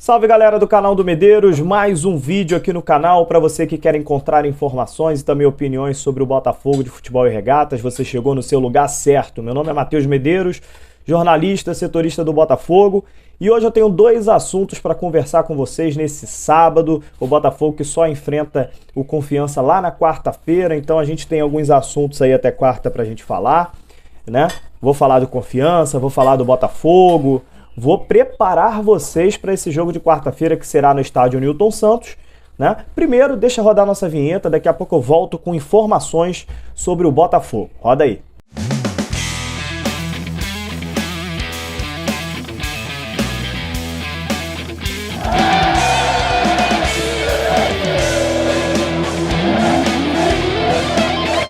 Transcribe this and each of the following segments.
Salve galera do canal do Medeiros, mais um vídeo aqui no canal para você que quer encontrar informações e também opiniões sobre o Botafogo de futebol e regatas. Você chegou no seu lugar certo. Meu nome é Matheus Medeiros, jornalista, setorista do Botafogo, e hoje eu tenho dois assuntos para conversar com vocês nesse sábado. O Botafogo que só enfrenta o Confiança lá na quarta-feira, então a gente tem alguns assuntos aí até quarta para a gente falar, né? Vou falar do Confiança, vou falar do Botafogo. Vou preparar vocês para esse jogo de quarta-feira que será no estádio Newton Santos, né? Primeiro, deixa rodar nossa vinheta, daqui a pouco eu volto com informações sobre o Botafogo. Roda aí.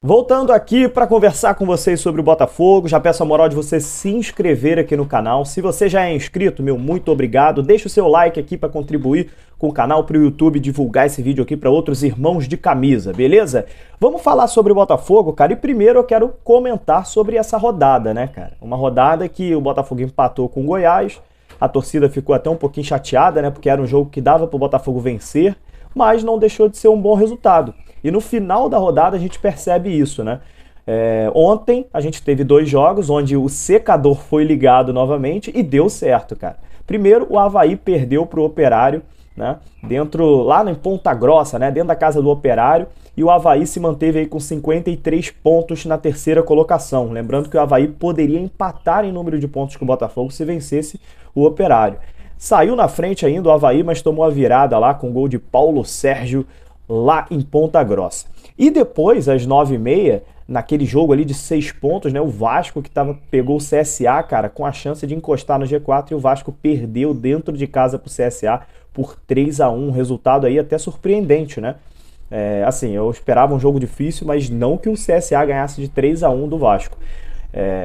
Voltando aqui para conversar com vocês sobre o Botafogo, já peço a moral de você se inscrever aqui no canal. Se você já é inscrito, meu muito obrigado. Deixa o seu like aqui para contribuir com o canal, para o YouTube divulgar esse vídeo aqui para outros irmãos de camisa, beleza? Vamos falar sobre o Botafogo, cara, e primeiro eu quero comentar sobre essa rodada, né, cara? Uma rodada que o Botafogo empatou com o Goiás, a torcida ficou até um pouquinho chateada, né, porque era um jogo que dava para o Botafogo vencer, mas não deixou de ser um bom resultado. E no final da rodada a gente percebe isso, né? Ontem a gente teve dois jogos onde o secador foi ligado novamente e deu certo, cara. Primeiro, o Avaí perdeu para o Operário, né? Lá em Ponta Grossa, né? Dentro da casa do Operário. E o Avaí se manteve aí com 53 pontos na terceira colocação. Lembrando que o Avaí poderia empatar em número de pontos com o Botafogo se vencesse o Operário. Saiu na frente ainda o Avaí, mas tomou a virada lá com o gol de Paulo Sérgio lá em Ponta Grossa. E depois, às 9h30, naquele jogo ali de 6 pontos, né, o Vasco que pegou o CSA, cara, com a chance de encostar no G4, e o Vasco perdeu dentro de casa pro CSA por 3-1, resultado aí até surpreendente, né? Assim, eu esperava um jogo difícil, mas não que o CSA ganhasse de 3-1 do Vasco.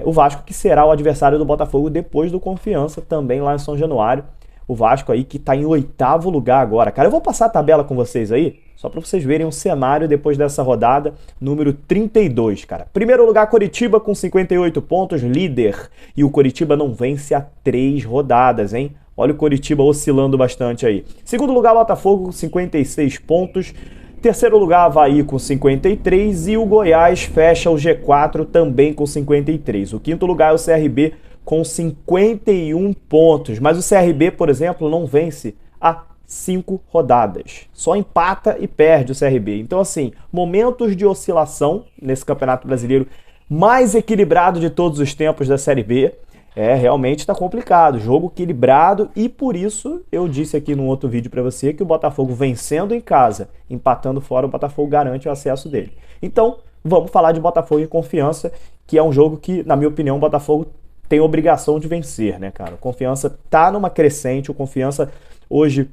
O Vasco que será o adversário do Botafogo depois do Confiança, também lá em São Januário. O Vasco aí que tá em 8º lugar agora. Cara, eu vou passar a tabela com vocês aí, só para vocês verem um cenário depois dessa rodada, número 32, cara. Primeiro lugar, Coritiba com 58 pontos, líder. E o Coritiba não vence há 3 rodadas, hein? Olha o Coritiba oscilando bastante aí. Segundo lugar, Botafogo com 56 pontos. Terceiro lugar, Avaí com 53. E o Goiás fecha o G4 também com 53. O quinto lugar é o CRB com 51 pontos. Mas o CRB, por exemplo, não vence há 5 rodadas. Só empata e perde o CRB. Então, assim, momentos de oscilação nesse Campeonato Brasileiro mais equilibrado de todos os tempos da Série B. Realmente está complicado. Jogo equilibrado e por isso eu disse aqui num outro vídeo para você que o Botafogo vencendo em casa, empatando fora, o Botafogo garante o acesso dele. Então, vamos falar de Botafogo e Confiança, que é um jogo que, na minha opinião, o Botafogo tem obrigação de vencer, né, cara? O Confiança tá numa crescente, o Confiança hoje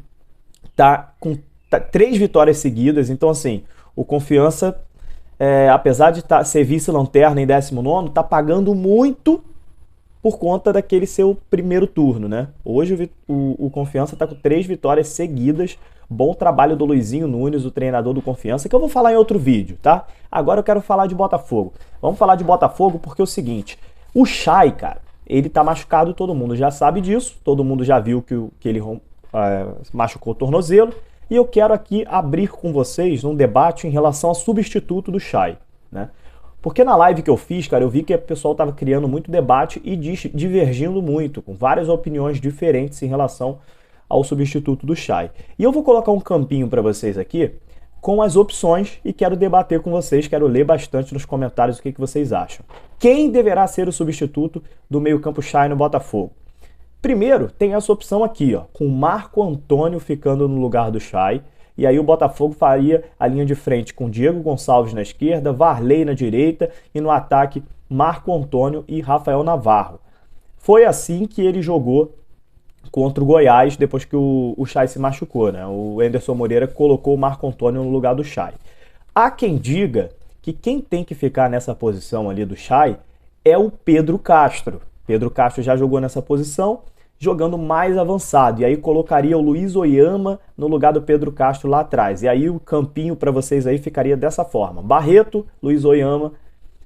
tá com 3 vitórias seguidas, então assim, o Confiança, apesar de ser vice-lanterna em 19º, tá pagando muito por conta daquele seu primeiro turno, né? Hoje o Confiança tá com 3 vitórias seguidas, bom trabalho do Luizinho Nunes, o treinador do Confiança, que eu vou falar em outro vídeo, tá? Agora eu quero falar de Botafogo. Vamos falar de Botafogo porque é o seguinte, o Chay, cara, ele tá machucado, todo mundo já sabe disso, todo mundo já viu que ele machucou o tornozelo, e eu quero aqui abrir com vocês um debate em relação ao substituto do Chay, né? Porque na live que eu fiz, cara, eu vi que o pessoal tava criando muito debate e divergindo muito, com várias opiniões diferentes em relação ao substituto do Chay. E eu vou colocar um campinho para vocês aqui com as opções e quero debater com vocês, quero ler bastante nos comentários o que vocês acham. Quem deverá ser o substituto do meio-campo Chay no Botafogo? Primeiro, tem essa opção aqui, ó, com o Marco Antônio ficando no lugar do Chay, e aí o Botafogo faria a linha de frente com Diego Gonçalves na esquerda, Varley na direita e no ataque Marco Antônio e Rafael Navarro. Foi assim que ele jogou contra o Goiás depois que o Chay se machucou, né? O Anderson Moreira colocou o Marco Antônio no lugar do Chay. Há quem diga que quem tem que ficar nessa posição ali do Chay é o Pedro Castro. Pedro Castro já jogou nessa posição, jogando mais avançado, e aí colocaria o Luiz Oyama no lugar do Pedro Castro lá atrás, e aí o campinho para vocês aí ficaria dessa forma: Barreto, Luiz Oyama,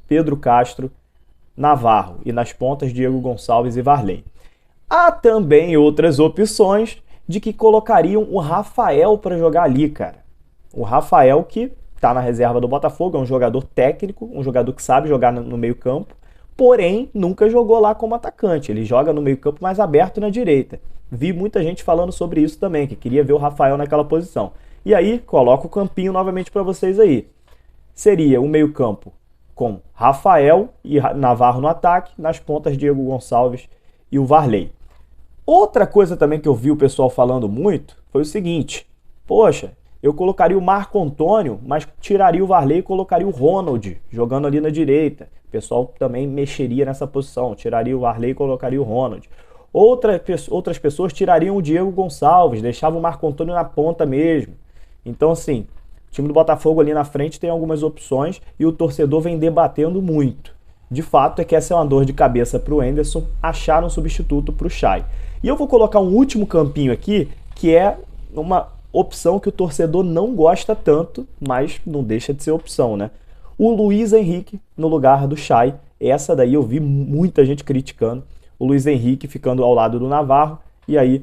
Pedro Castro, Navarro, e nas pontas Diego Gonçalves e Varley. Há também outras opções de que colocariam o Rafael para jogar ali, cara. O Rafael que tá na reserva do Botafogo, é um jogador técnico, um jogador que sabe jogar no meio campo, porém nunca jogou lá como atacante, ele joga no meio campo mais aberto na direita. Vi muita gente falando sobre isso também, que queria ver o Rafael naquela posição. E aí, coloco o campinho novamente para vocês aí. Seria o meio campo com Rafael e Navarro no ataque, nas pontas Diego Gonçalves e o Varley. Outra coisa também que eu vi o pessoal falando muito foi o seguinte: poxa, eu colocaria o Marco Antônio, mas tiraria o Varley e colocaria o Ronald jogando ali na direita. O pessoal também mexeria nessa posição, tiraria o Varley e colocaria o Ronald. Outras pessoas tirariam o Diego Gonçalves, deixavam o Marco Antônio na ponta mesmo. Então, assim, o time do Botafogo ali na frente tem algumas opções e o torcedor vem debatendo muito. De fato, é que essa é uma dor de cabeça para o Anderson achar um substituto para o Chay. E eu vou colocar um último campinho aqui, que é uma opção que o torcedor não gosta tanto, mas não deixa de ser opção, né? O Luiz Henrique no lugar do Chay. Essa daí eu vi muita gente criticando. O Luiz Henrique ficando ao lado do Navarro e aí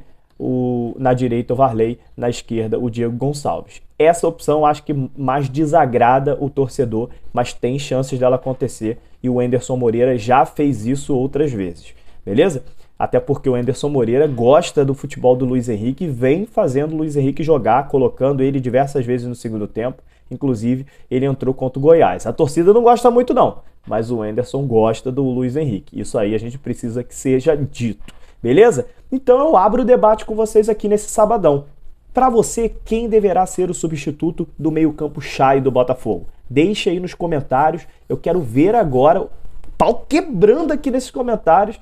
na direita o Varley, na esquerda o Diego Gonçalves. Essa opção eu acho que mais desagrada o torcedor, mas tem chances dela acontecer e o Anderson Moreira já fez isso outras vezes, beleza? Até porque o Anderson Moreira gosta do futebol do Luiz Henrique e vem fazendo o Luiz Henrique jogar, colocando ele diversas vezes no segundo tempo. Inclusive, ele entrou contra o Goiás. A torcida não gosta muito não, mas o Anderson gosta do Luiz Henrique. Isso aí a gente precisa que seja dito, beleza? Então eu abro o debate com vocês aqui nesse sabadão. Para você, quem deverá ser o substituto do meio-campo Chay do Botafogo? Deixe aí nos comentários. Eu quero ver agora o pau quebrando aqui nesses comentários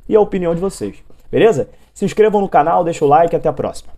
e a opinião de vocês, beleza? Se inscrevam no canal, deixa o like e até a próxima.